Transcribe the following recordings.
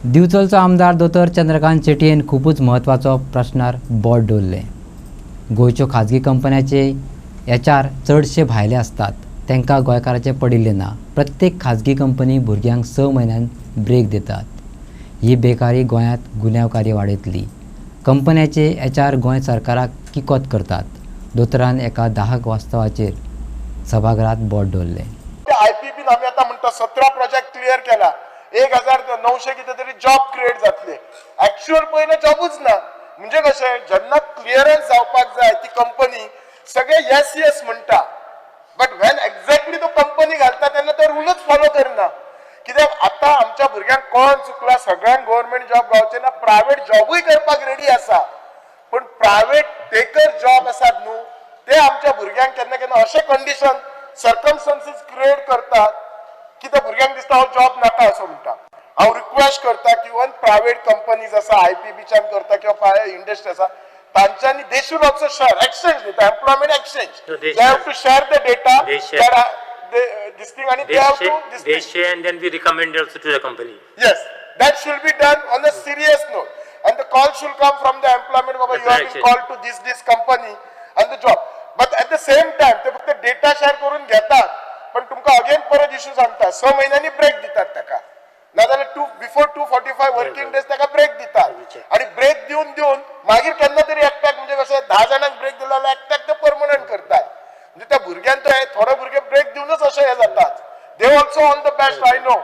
दिवचलचो आमदार दोतोर चंद्रकांत शेटयेन खूपच महत्वाचो प्रश्नार बोट दवरले। गोंयच्यो खाजगी कंपन्यांचे HR चडशे भायले असतात, तांकां गोंयकारांचे पडिल्ले ना। प्रत्येक खाजगी कंपनी भुरग्यांक 6 म्हयन्यान ब्रेक दितात। ही बेकारी गोंयांत गुन्यांवकारी वाडयतली। कंपन्यांचे HR गोंय सरकाराक किकोत करतात। दोतोरान एका दाहक वास्तवाचेर सभाघरांत बोट दवरले। IPB आम्ही आता म्हणतो 17 प्रोजेक्ट क्लियर केला, 1900 किती तरी जॉब क्रिएट जातले। ऍक्च्युअल पहिले जॉबच ना, म्हणजे कशें जेन्ना क्लिअरन्स जावपाक जाय ती कंपनी सगळे येस येस म्हणटा, बट व्हेन एक्झॅक्टली तो कंपनी घालता तेन्ना तो रूलच फॉलो करना। कित्याक आता आमच्या भुरग्यांक कोण चुकला, सगळ्यांक गव्हर्नमेंट जॉब गावचे ना, प्रायव्हेट जॉबूय करपाक रेडी आसा, पण प्रायव्हेट टेकर जॉब आसात न्हू ते आमच्या भुरग्यांक केन्ना केन्ना अशे कंडिशन सर्कमस्टन्सीस क्रिएट करतात की त्या भुरग्यांक दिसता हो जॉब नाका असो म्हणटा। हांव रिक्वेस्ट करता की इवन प्रायव्हेट कंपनीज आसा, IPBच्यान करता किंवा प्रायव्हेट इंडस्ट्री आसा, तांच्यांनी they should also share exchange with employment exchange, they have to share the data, this thing and they have to they share and then we recommend also to the company. Yes, that should be done on a serious note, and the call should come from the employment baba, you have been called to this company and the job, but at the same time ते फक्त data share करून घेतात, पण तुमका again परत issue सांगता 6 महिन्यांनी break दितात ताका, नाजाल्यार बिफोर 245 वर्किंग डेज ताका ब्रेक दितात, आणि ब्रेक देऊन मागीर केन्ना तरी एकट्याक म्हणजे कशें 10 जाणांक ब्रेक दिला जाल्यार एकट्याक ते परमनंट करतात। म्हणजे त्या भुरग्यांक थोडे भुरगे ब्रेक दिवनच अशें हे जातात। They also on the best I know,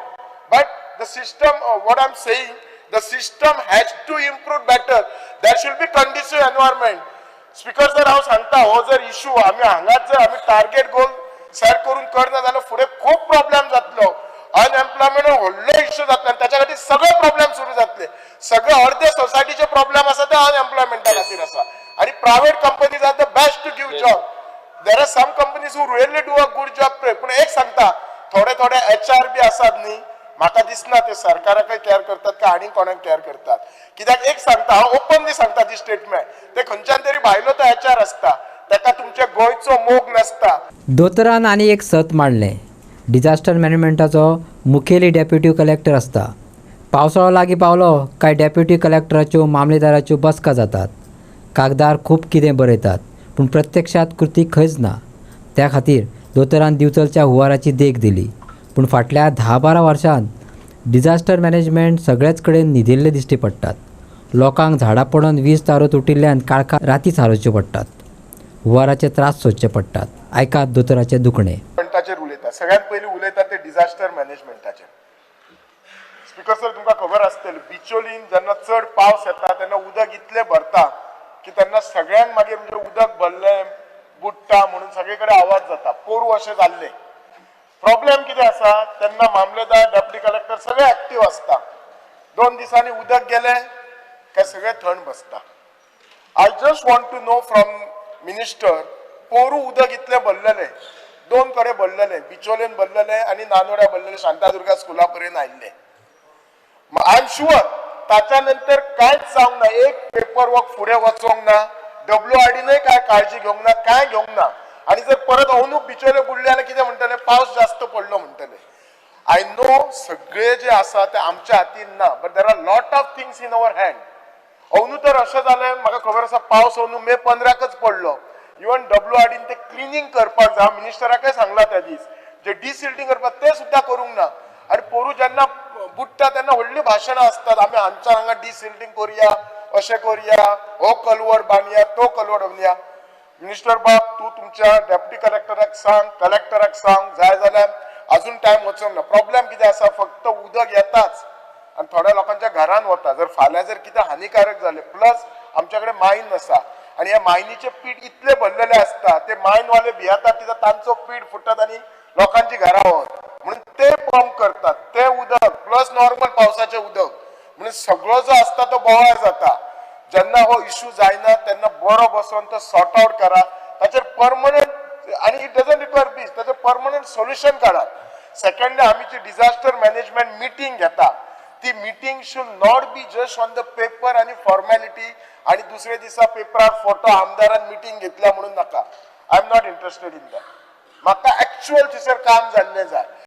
but the system what I am saying, the system has to improve better, there should be conducive environment. Speaker जर हांव सांगता हो जर इश्यू आमी हांगाच जर आमी टार्गेट गोल सेट करून करना जाल्यार फुडें खूब प्रॉब्लेम जातलो, अनएम्प्लॉयमेंट व्हडलो इश्यू जातलो, आनी ताच्या खातीर सगळे प्रॉब्लेम सुरू जातले। सगळे अर्धे सोसायटीचे प्रॉब्लेम आसा ते अनएम्प्लॉयमेंटा खातीर आसा, आणि private companies are the best to give job. There are some companies who really do a good job, पण एक सांगता थोडे HR बी आसात न्ही, म्हाका दिसना ते सरकाराकय केअर करतात का आनी कोणाक केअर करतात। कित्याक एक सांगता, हांव ओपनली सांगता दी स्टेटमेंट, ते खंयच्यान तरी भायलो तो HR आसता, ताका तुमच्या गोंयचो मोग नासता। दोतोरान आनी एक सत मांडलें, डिजास्टर मॅनेजमेंटाचो मुखेली डेप्युटी कलेक्टर आसता। पावसाळो लागीं पावलो काय डेप्युटी कलेक्टराच्यो मामलेदाराच्यो बसका जातात। कागदार खूब कितें बरयतात, पूण प्रत्यक्षात कृती खंयच ना। त्या खातीर दोतोरान दिवचलच्या हुंवाराची देख दिली, पूण फाटल्या 10-12 वर्षांत डिजास्टर मॅनेजमेंट सगळेच कडेन न्हिदिल्ले दिश्टी पडटात। लोकांक झाडां पडून वीज तारो तुटिल्ल्यान काळखा राती सारोवच्यो पडटात, हुंवाराचे त्रास सोंसचे पडटात। आयकात दोतोराचे दुखणे। मॅनेजमेंटाचेर उलयता, सगळ्यात पयलीं उलयता ते डिजास्टर मॅनेजमेंटाचेर। स्पीकर सर तुमकां खबर आसतली, बिचोलीन जेन्ना चड पावस येता तेन्ना उदक इतलें भरता की तेन्ना सगळ्यांक मागीर म्हणजे उदक भरलें बुडटा म्हणून सगळे कडेन आवाज जाता, पोरू अशें जाल्ले। प्रॉब्लेम कितें आसा, तेन्ना मामलेदार डेप्युटी कलेक्टर सगळे एक्टीव आसता, 2 दिसांनी उदक गेलें काय सगळे थंड बसता। I just want to know from minister, पोरू उदक इतलें भरलेलें, 2 कडेन भरलेलें, बिचोलेन भरलेलें आनी नानोड्या भरलेलें, शांतादुर्गा स्कुला पर्यंत आयिल्लें। आय एम शुअर ताच्या नंतर कांयच जावंक ना, एक पेपर वर्क फुडें वचोंक ना, WRDनय काय काळजी घेवंक ना, काय घेवंक ना, आणि जर परत अवनूक बिचोले बुडले जाल्यार कितें म्हणटले, पावस जास्त पडलो म्हणटले। आय नो सगळे जे आसा ते आमच्या हातीन ना, but there are lot of things in our hand. अवनू तर अशें जालें, म्हाका खबर आसा पावस अवनू मे 15कच पडलो, इवन WRDन ते क्लिनिंग करपाक जाय, मिनिस्टराकय सांगला त्या दीस, जे डिसिल्टिंग करपाक ते सुद्दां करूंक ना, आणि पोरू जेन्ना बुडटा तेन्ना व्हडली भाशणां असतात, आमी हांगा डिसिल्टिंग करुया, अशें करुया, हो कलवड बांदया, तो कलवड बांदया। मिनिस्टर बाब तूं तुमच्या डेप्युटी कलेक्टराक सांग, कलेक्टराक सांग, जाय जाल्यार अजून टायम वचोंक ना। प्रॉब्लेम कितें आसा, फक्त उदक येताच आनी थोड्या लोकांच्या घरान वता। जर फाल्यां जर कितें हानिकारक जालें, प्लस आमच्या कडेन मायन आसा, आणि ह्या मायनीचे पीठ इतले भरलेले आसता, ते मायनवाले भियेतात कित्याक तांचो पीठ फुटत आनी लोकांची घरां वत, म्हणून ते पंप करतात, ते उदक प्लस नॉर्मल पावसाचें उदक, म्हणून सगळो जो आसता तो बोवाळ जाता। जेन्ना हो इश्यू जायना तेन्ना बरो बसोन तो सॉर्ट आउट करा, ताचेर परमनंट, आणि इट डजंट रिक्वायर पीस, ताचेर परमनंट सोल्युशन काडात। सेकंडली आमी जी डिजास्टर मॅनेजमेंट मिटींग घेता, ती meeting should not be just on the paper आणि फॉर्मॅलिटी, आणि दुसरे दिसा पेपरार फोटो आमदारान मिटींग घेतल्या म्हणून नाका। I am not interested in that, म्हाका ऍक्च्युअल थंयसर काम जाल्लें जाय।